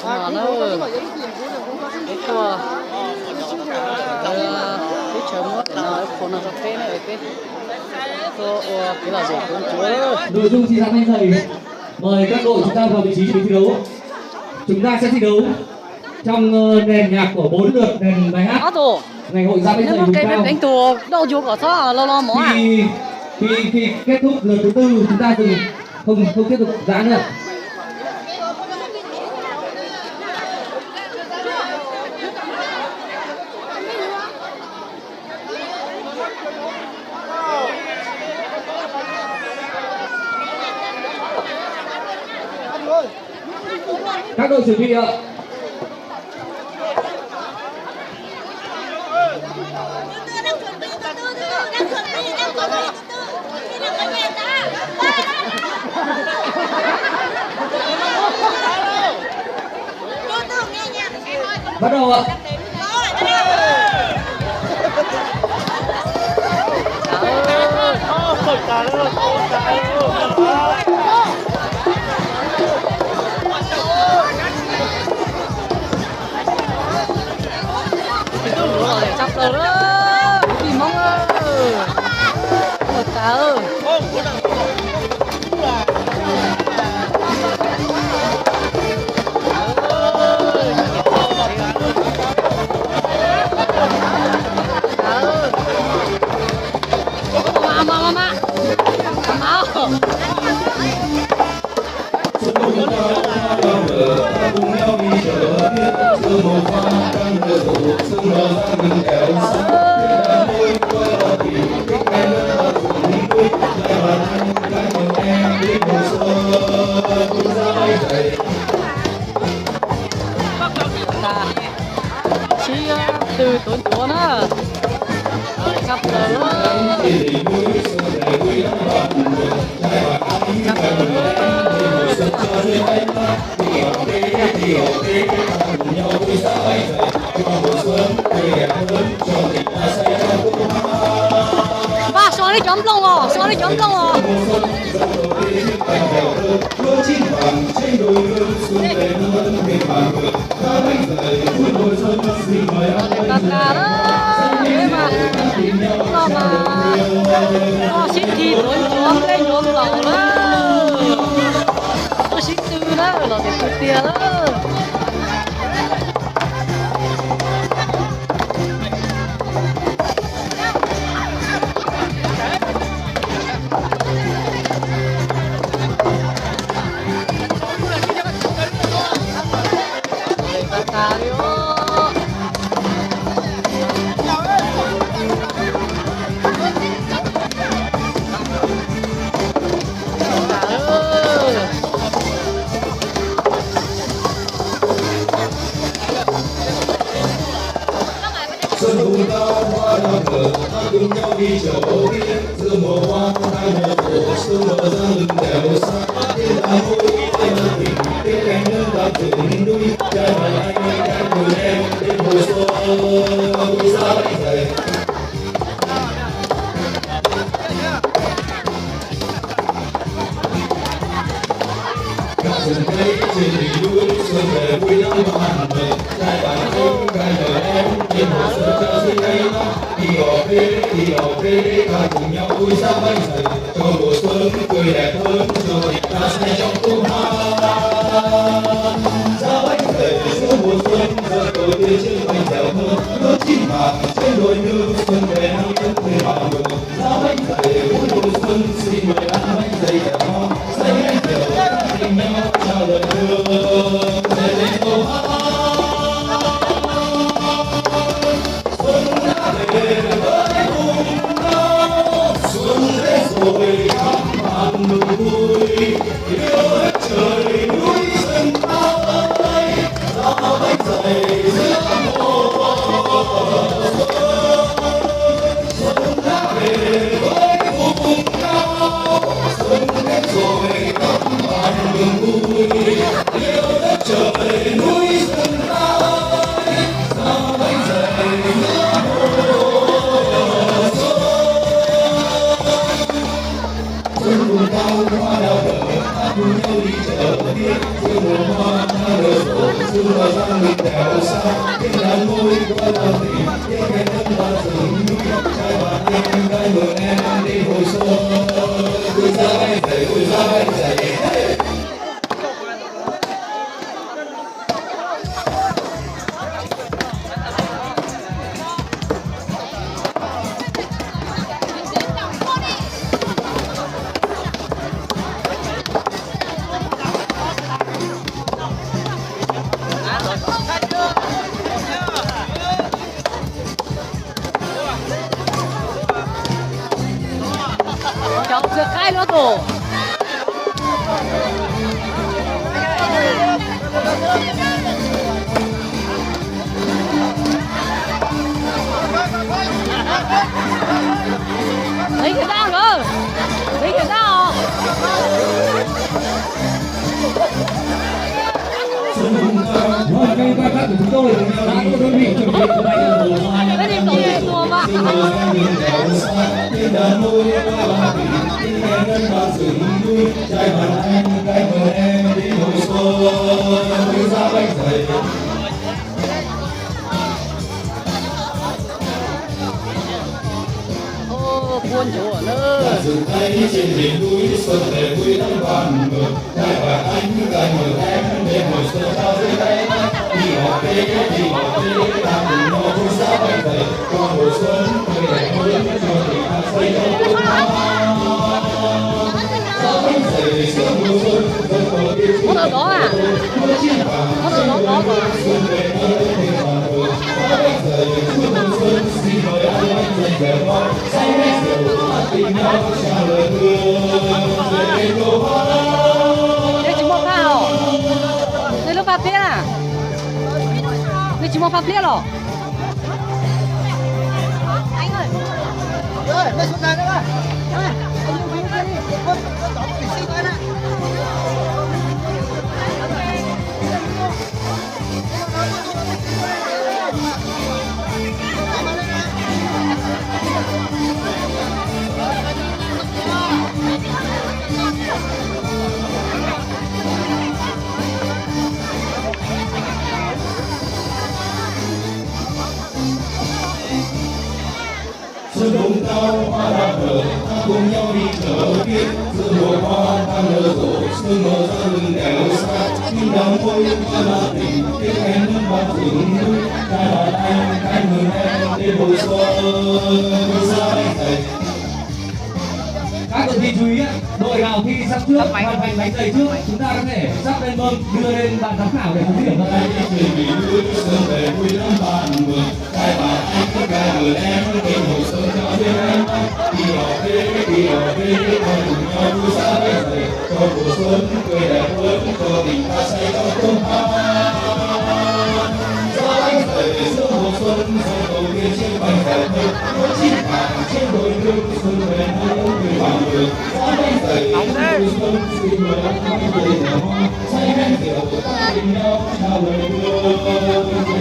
mà nó cái chùa cái chùa mất là con nó cái này cái cái là gì con chúa nội dung thi tháng anh thầy mời các đội chúng ta vào vị trí chuẩn bị thi đấu. Chúng ta sẽ thi đấu trong nền nhạc của 4 lượt nền bài hát ngày hội Giao Bánh Thầy vùng cao. Bánh tù đâu dùng ở đó lo mỏ à? Khi kết thúc lượt thứ 4 chúng ta dừng, không tiếp tục giãn nữa. Các đội chuẩn bị ạ. Bắt đầu ạ. Sắp rồi đó, đi mong ơi, một cá ơi. Mama, cùng nhau đi chợ biết từ màu hoa đang nở rộ sương mờ ra mình kẹo xa môi qua thì cách em đã cùng đuôi lại bàn anh cái màu em đi màu sơ cũng ra bay dậy chỉ từ tuần tuần á sắp tới ba xóa đi chấm lông à, xóa đi chấm lông à. Cà cà đó, thế mà nó xịt thì tối xuống lên nhuộm lòng đó, nó xịt từ đó là để cướp tiền đó. Xuân cùng cao hoa đào nở, ta cùng nhau đi chợ biết giữa mùa hoa hai mùa khổ sương mờ ra lưng đèo xa thiên hà môi em ơi tình tiếng cánh nước ta từng núi trai mà anh cái người em đến mùa xuân ra bánh thầy. Rừng cây trên đỉnh núi xuân về vui lắm hoa mờ trai bạn anh cái người em đến mùa xuân cho dưới đây đi ở về ta cùng nhau vui ra bánh thầy cho mùa xuân cười đẹp hơn cho tình ta say trong tung hoa ra bánh thầy giữa mùa xuân giờ tôi đi trên bánh dẻo hơn nước chim vàng trên đôi nước xuân về năm tân về hòa mừng ra bánh thầy mỗi mùa xuân xin mời ăn bánh thầy đẹp ngon say bánh dẻo tình nhau chào lời thương về lên câu hát xuân đã về với cùng nhau xuân đến rồi khắp màn mừng vui yêu hết trời núi rừng ta ơi ra bánh thầy giữa mùa xuân xuân màu sang mình đèo xa tiếng đàn môi qua lòng tình tiếng khen thân ta rừng núi trai bạn em gái mừng em đi hồi xuân vui ra bay dậy vui ra bay dậy Chọn được cái nữa cổ. Lấy cái dao cơ. Lấy cái dao. Rồi các quan khách của chúng tôi đã có đơn vị chuẩn bị cho bay là đồ hoa. Cái gì tổng nghệ đùa mà. tiếng đàn môi qua lòng tình tiếng khen thân ta rừng núi trai bạn em gái mừng em đi hồi xuân vui ra bay dậy Ô, buôn chỗ ở nơi. dừng tay trên đỉnh núi xuân về vui lắm đoàn mừng trai bạn anh gái mừng em đi hồi xuân trao dưới tay đi học về ta cùng nhau vui ra bay dậy qua mùa xuân tươi đẹp hơn cho tình ta xây trong tương lai ra bay dậy giữa mùa xuân dân tộc yêu Có được đó à? Có được đó mà. xuân về nơi tình đoàn mừng ra bay dậy giữa mùa xuân xin mời anh dần dần ngon say mê rượu tình nhau trao lời thương về đồ hoa Đây chỉ một phao. Đây lúc phao kia à? Đây chỉ một phao kia rồi. Anh ơi. Rồi, lên xuống này nữa rồi. Rồi, anh đi phía kia đi. Vâng, đón thủy sinh lên ạ. xuân cùng cao hoa đang nở ta cùng nhau đi chợ kia giữa mùa hoa đang nở rộ sương mờ ra rừng đèo xa nhưng đào môi qua là tình tiếng khen nước hoa rừng núi trai bạn anh gái mừng em đi hồi xuân vui ra bay dậy Các đội thi chú ý ạ, đội nào thi sắp trước hoàn thành bánh giày trước chúng ta có thể sắp lên mâm đưa lên bàn giám khảo để chấm điểm vào đây. trên đỉnh núi xuân về vui lắm bạn mừng trai bạn anh gái mừng em đi hồi xuân cho duyên em đi học về con cùng nhau vui ra bay dậy cho mùa xuân tươi đẹp hơn cho tình ta say trong tương lai ra bay dậy giữa mùa xuân xuân đầu tiên trên bánh đẹp hơn có chim vàng trên đồi nước xuân về nơi người bạn mừng ra bay dậy mùa xuân xin mời anh về nhà hoa say men rượu ta cùng nhau chào lời thương